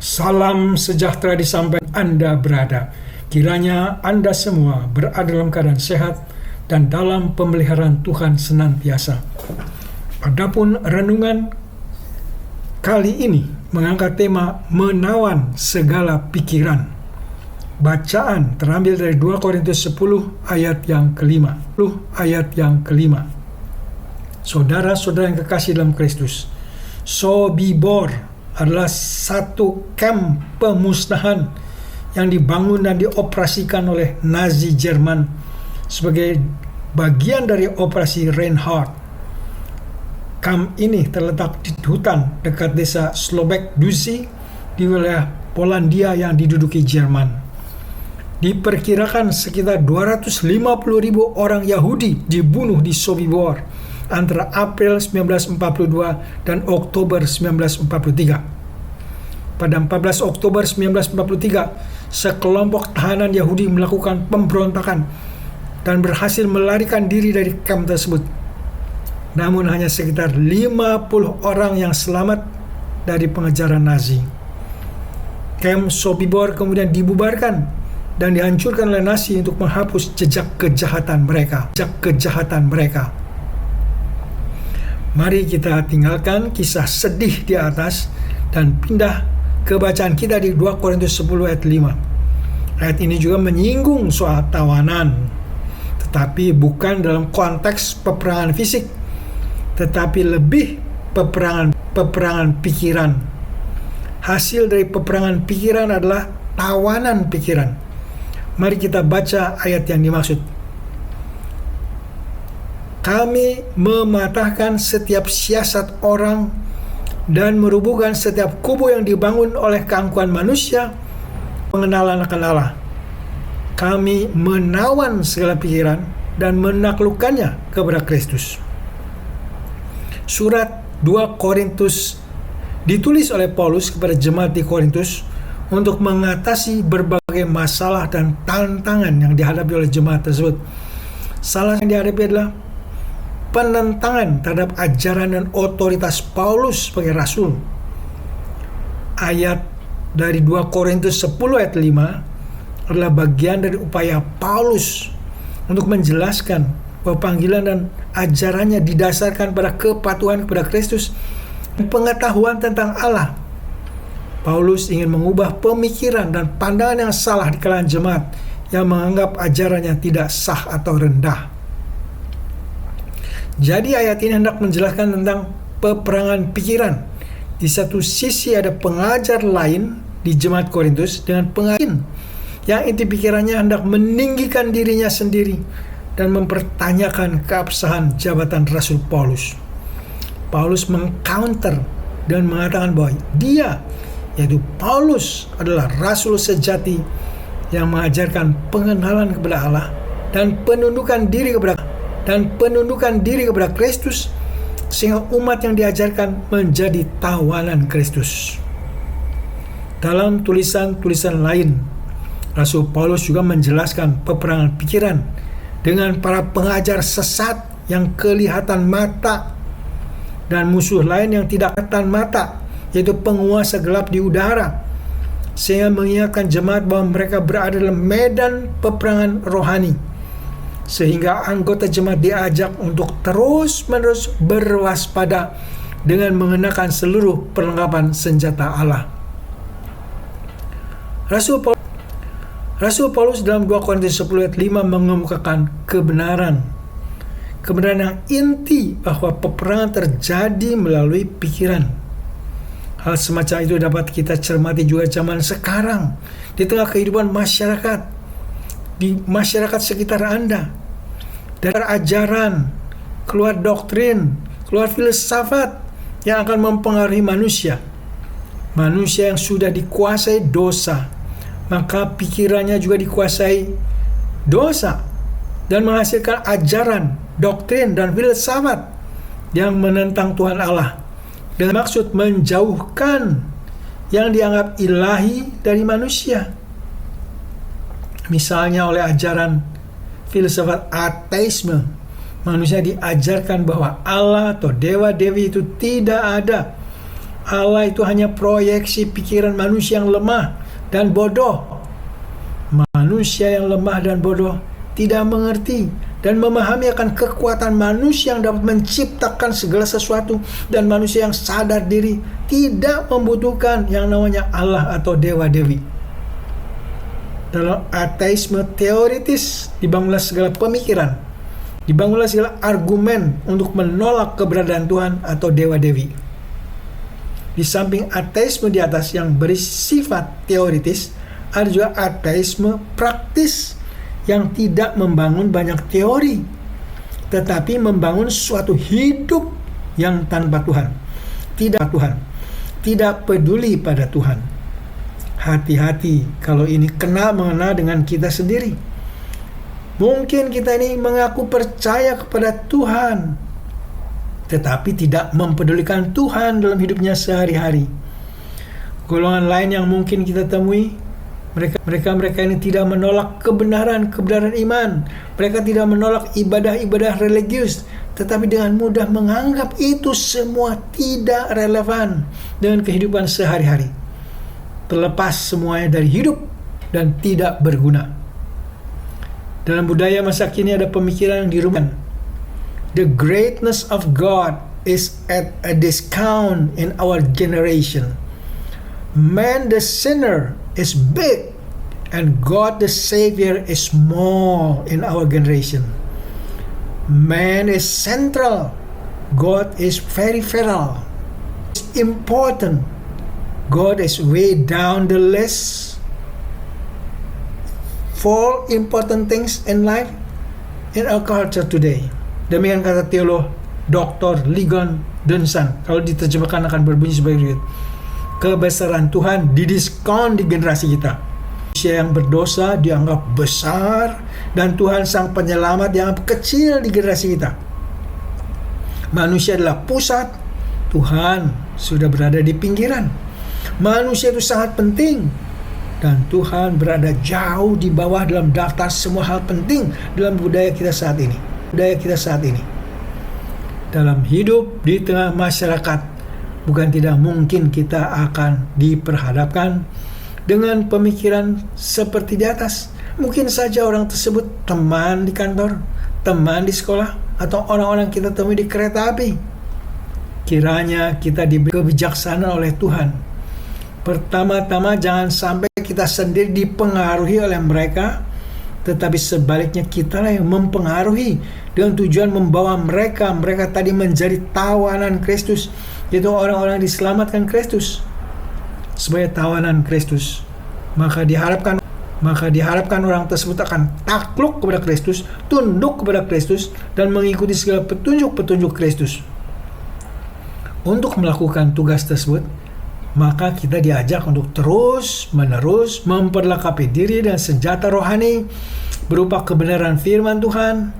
Salam sejahtera disampaikan Anda berada. Kiranya Anda semua berada dalam keadaan sehat dan dalam pemeliharaan Tuhan senantiasa. Adapun renungan kali ini mengangkat tema menawan segala pikiran. Bacaan terambil dari 2 Korintus 10 ayat yang kelima. Saudara-saudara yang kekasih dalam Kristus, Sobibor adalah satu kamp pemusnahan yang dibangun dan dioperasikan oleh Nazi Jerman sebagai bagian dari operasi Reinhardt. Kamp ini terletak di hutan dekat desa Slobek Dusi di wilayah Polandia yang diduduki Jerman. Diperkirakan sekitar 250.000 orang Yahudi dibunuh di Sobibor antara April 1942 dan Oktober 1943. Pada 14 Oktober 1943, sekelompok tahanan Yahudi melakukan pemberontakan dan berhasil melarikan diri dari kamp tersebut. Namun hanya sekitar 50 orang yang selamat dari pengejaran Nazi. Kamp Sobibor kemudian dibubarkan dan dihancurkan oleh Nazi untuk menghapus jejak kejahatan mereka. Mari kita tinggalkan kisah sedih di atas dan pindah ke bacaan kita di 2 Korintus 10 ayat 5. Ayat ini juga menyinggung soal tawanan, tetapi bukan dalam konteks peperangan fisik, tetapi lebih peperangan pikiran. Hasil dari peperangan pikiran adalah tawanan pikiran. Mari kita baca ayat yang dimaksud. Kami mematahkan setiap siasat orang dan merubuhkan setiap kubu yang dibangun oleh keangkuhan manusia pengenalan akan Allah. Kami menawan segala pikiran dan menaklukkannya kepada Kristus. Surat 2 Korintus ditulis oleh Paulus kepada jemaat di Korintus untuk mengatasi berbagai masalah dan tantangan yang dihadapi oleh jemaat tersebut. Salah yang dihadapi adalah penentangan terhadap ajaran dan otoritas Paulus sebagai rasul. Ayat dari 2 Korintus 10 ayat 5 adalah bagian dari upaya Paulus untuk menjelaskan bahwa panggilan dan ajarannya didasarkan pada kepatuhan kepada Kristus dan pengetahuan tentang Allah. Paulus ingin mengubah pemikiran dan pandangan yang salah di kalangan jemaat yang menganggap ajarannya tidak sah atau rendah. Jadi ayat ini hendak menjelaskan tentang peperangan pikiran. Di satu sisi ada pengajar lain di jemaat Korintus dengan pengajar yang inti pikirannya hendak meninggikan dirinya sendiri dan mempertanyakan keabsahan jabatan Rasul Paulus. Paulus mengcounter dan mengatakan bahwa dia, yaitu Paulus, adalah Rasul sejati yang mengajarkan pengenalan kepada Allah dan penundukan diri kepada Kristus, sehingga umat yang diajarkan menjadi tawanan Kristus. Dalam tulisan-tulisan lain, Rasul Paulus juga menjelaskan peperangan pikiran dengan para pengajar sesat yang kelihatan mata dan musuh lain yang tidak kelihatan mata, yaitu penguasa gelap di udara, sehingga mengingatkan jemaat bahwa mereka berada dalam medan peperangan rohani, sehingga anggota jemaat diajak untuk terus-menerus berwaspada dengan mengenakan seluruh perlengkapan senjata Allah. Rasul Paulus dalam 2 Korintus 10 ayat 5 mengemukakan kebenaran yang inti bahwa peperangan terjadi melalui pikiran. Hal semacam itu dapat kita cermati juga zaman sekarang di tengah kehidupan masyarakat, di masyarakat sekitar Anda. Dari ajaran, keluar doktrin, keluar filsafat yang akan mempengaruhi manusia. Manusia yang sudah dikuasai dosa, maka pikirannya juga dikuasai dosa dan menghasilkan ajaran, doktrin, dan filsafat yang menentang Tuhan Allah dengan maksud menjauhkan yang dianggap ilahi dari manusia. Misalnya oleh ajaran filsafat ateisme, manusia diajarkan bahwa Allah atau dewa-dewi itu tidak ada Allah itu hanya proyeksi pikiran manusia yang lemah dan bodoh. Manusia yang lemah dan bodoh tidak mengerti dan memahami akan kekuatan manusia yang dapat menciptakan segala sesuatu, dan manusia yang sadar diri tidak membutuhkan yang namanya Allah atau dewa-dewi. Dalam ateisme teoritis dibangunlah segala pemikiran, dibangunlah segala argumen untuk menolak keberadaan Tuhan atau dewa-dewi. Di samping ateisme di atas yang bersifat teoritis, ada juga ateisme praktis yang tidak membangun banyak teori, tetapi membangun suatu hidup yang tanpa Tuhan, tidak peduli pada Tuhan. Hati-hati kalau ini mengena dengan kita sendiri. Mungkin kita ini mengaku percaya kepada Tuhan, tetapi tidak mempedulikan Tuhan dalam hidupnya sehari-hari. Golongan lain yang mungkin kita temui, mereka ini tidak menolak kebenaran iman. Mereka tidak menolak ibadah-ibadah religius, tetapi dengan mudah menganggap itu semua tidak relevan dengan kehidupan sehari-hari, terlepas semuanya dari hidup dan tidak berguna. Dalam budaya masa kini ada pemikiran yang dirumuskan. The greatness of God is at a discount in our generation. Man the sinner is big and God the Savior is small in our generation. Man is central, God is peripheral. It's important, God is way down the list. For important things in life in our culture today. Demikian kata teolog Dr. Ligon Duncan. Kalau diterjemahkan akan berbunyi sebagai berikut: kebesaran Tuhan didiskon di generasi kita. Manusia yang berdosa dianggap besar, dan Tuhan sang penyelamat dianggap kecil di generasi kita. Manusia adalah pusat, Tuhan sudah berada di pinggiran. Manusia itu sangat penting, dan Tuhan berada jauh di bawah dalam daftar semua hal penting dalam budaya kita saat ini. Dalam hidup di tengah masyarakat, bukan tidak mungkin kita akan diperhadapkan dengan pemikiran seperti di atas. Mungkin saja orang tersebut teman di kantor, teman di sekolah, atau orang-orang kita temui di kereta api. Kiranya kita diberi kebijaksanaan oleh Tuhan. Pertama-tama jangan sampai kita sendiri dipengaruhi oleh mereka, tetapi sebaliknya kitalah yang mempengaruhi dengan tujuan membawa mereka tadi menjadi tawanan Kristus, yaitu orang-orang diselamatkan Kristus sebagai tawanan Kristus. Maka diharapkan orang tersebut akan takluk kepada Kristus, tunduk kepada Kristus, dan mengikuti segala petunjuk-petunjuk Kristus. Untuk melakukan tugas tersebut, maka kita diajak untuk terus-menerus memperlengkapi diri dengan senjata rohani berupa kebenaran firman Tuhan,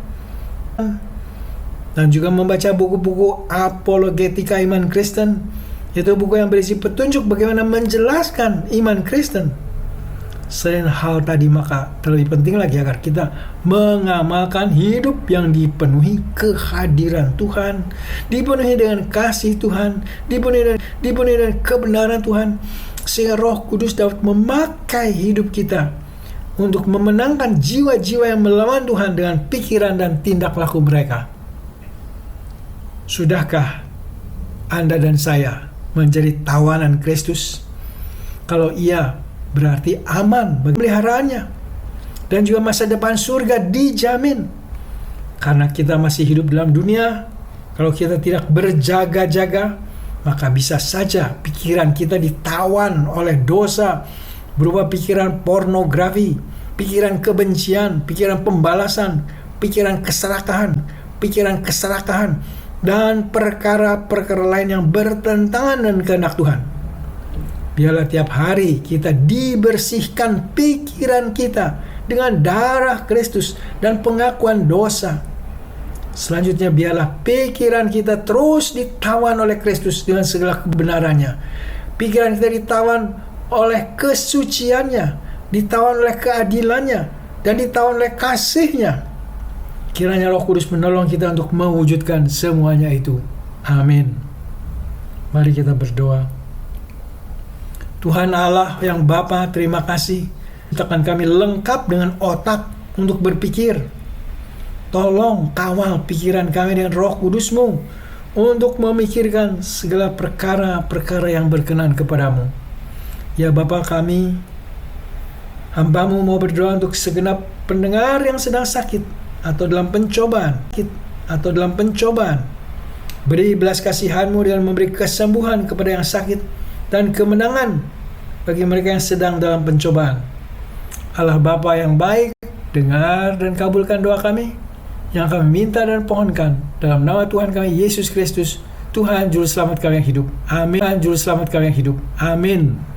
dan juga membaca buku-buku apologetika iman Kristen, yaitu buku yang berisi petunjuk bagaimana menjelaskan iman Kristen. Selain hal tadi, maka terlebih penting lagi agar kita mengamalkan hidup yang dipenuhi kehadiran Tuhan, dipenuhi dengan kasih Tuhan, dipenuhi dengan kebenaran Tuhan, sehingga Roh Kudus dapat memakai hidup kita untuk memenangkan jiwa-jiwa yang melawan Tuhan dengan pikiran dan tindak laku mereka. Sudahkah Anda dan saya menjadi tawanan Kristus? Kalau iya, berarti aman bagi peliharaannya, dan juga masa depan surga dijamin. Karena kita masih hidup dalam dunia, kalau kita tidak berjaga-jaga, maka bisa saja pikiran kita ditawan oleh dosa, berupa pikiran pornografi, pikiran kebencian, pikiran pembalasan, pikiran keserakahan, dan perkara-perkara lain yang bertentangan dengan kehendak Tuhan. Biarlah tiap hari kita dibersihkan pikiran kita dengan darah Kristus dan pengakuan dosa. Selanjutnya, biarlah pikiran kita terus ditawan oleh Kristus dengan segala kebenarannya. Pikiran kita ditawan oleh kesuciannya, ditawan oleh keadilannya, dan ditawan oleh kasihnya. Kiranya Roh Kudus menolong kita untuk mewujudkan semuanya itu. Amin. Mari kita berdoa. Tuhan Allah yang Bapa, terima kasih. Ciptakan kami lengkap dengan otak untuk berpikir. Tolong kawal pikiran kami dengan Roh Kudus-Mu untuk memikirkan segala perkara-perkara yang berkenan kepadamu. Ya Bapa kami, hamba-Mu mau berdoa untuk segenap pendengar yang sedang sakit atau dalam pencobaan. Beri belas kasihan-Mu dengan memberi kesembuhan kepada yang sakit dan kemenangan bagi mereka yang sedang dalam pencobaan. Allah Bapa yang baik, dengar dan kabulkan doa kami yang kami minta dan pohonkan dalam nama Tuhan kami Yesus Kristus, Tuhan Juru Selamat kami yang hidup. Amin. Tuhan Juru Selamat kami yang hidup. Amin.